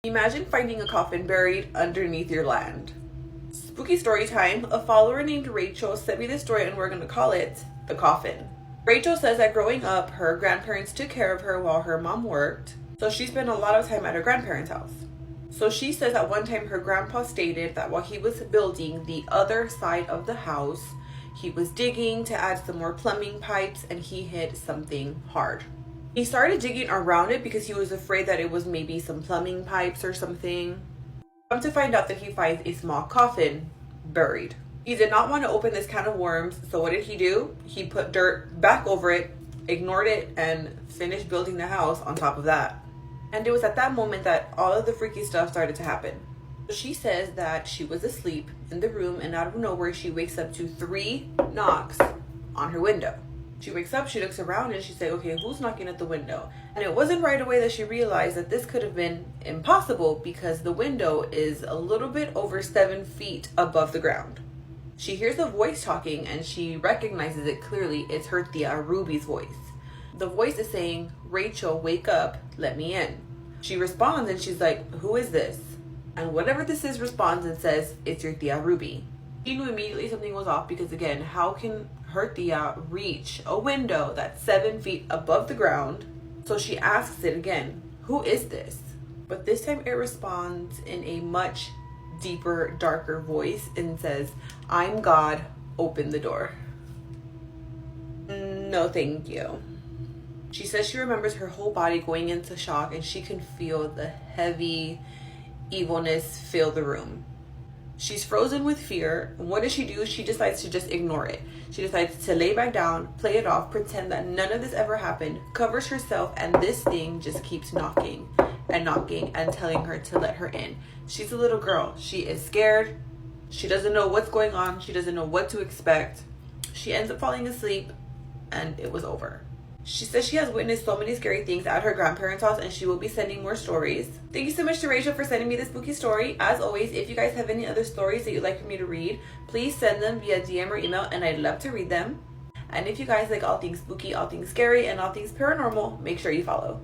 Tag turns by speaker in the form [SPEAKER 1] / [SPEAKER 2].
[SPEAKER 1] Imagine finding a coffin buried underneath your land. Spooky story time. A follower named Rachel sent me this story and we're going to call it The Coffin. Rachel says that growing up, her grandparents took care of her while her mom worked, so she spent a lot of time at her grandparents' house. So she says that one time her grandpa stated that while he was building the other side of the house, he was digging to add some more plumbing pipes and he hit something hard. He started digging around it because he was afraid that it was maybe some plumbing pipes or something. Come to find out that he finds a small coffin buried. He did not want to open this can of worms, so what did he do? He put dirt back over it, ignored it, and finished building the house on top of that. And it was at that moment that all of the freaky stuff started to happen. She says that she was asleep in the room and out of nowhere she wakes up to 3 knocks on her window. She wakes up, she looks around, and she's like, okay, who's knocking at the window? And it wasn't right away that she realized that this could have been impossible because the window is a little bit over 7 feet above the ground. She hears a voice talking and she recognizes it clearly. It's her tia Ruby's voice. The voice is saying, Rachel, wake up, let me in. She responds and she's like, who is this? And whatever this is responds and says, it's your tia Ruby. She knew immediately something was off because again, how can her tia reach a window that's 7 feet above the ground? So she asks it again, who is this? But this time it responds in a much deeper, darker voice and says, I'm God, open the door. No, thank you. She says she remembers her whole body going into shock and she can feel the heavy evilness fill the room. She's frozen with fear. What does she do? She decides to just ignore it. She decides to lay back down, play it off, pretend that none of this ever happened, covers herself, and this thing just keeps knocking and knocking and telling her to let her in. She's a little girl. She is scared. She doesn't know what's going on. She doesn't know what to expect. She ends up falling asleep and it was over. She says she has witnessed so many scary things at her grandparents' house and she will be sending more stories. Thank you so much to Rachel for sending me this spooky story. As always, if you guys have any other stories that you'd like for me to read, please send them via DM or email and I'd love to read them. And if you guys like all things spooky, all things scary, and all things paranormal, make sure you follow.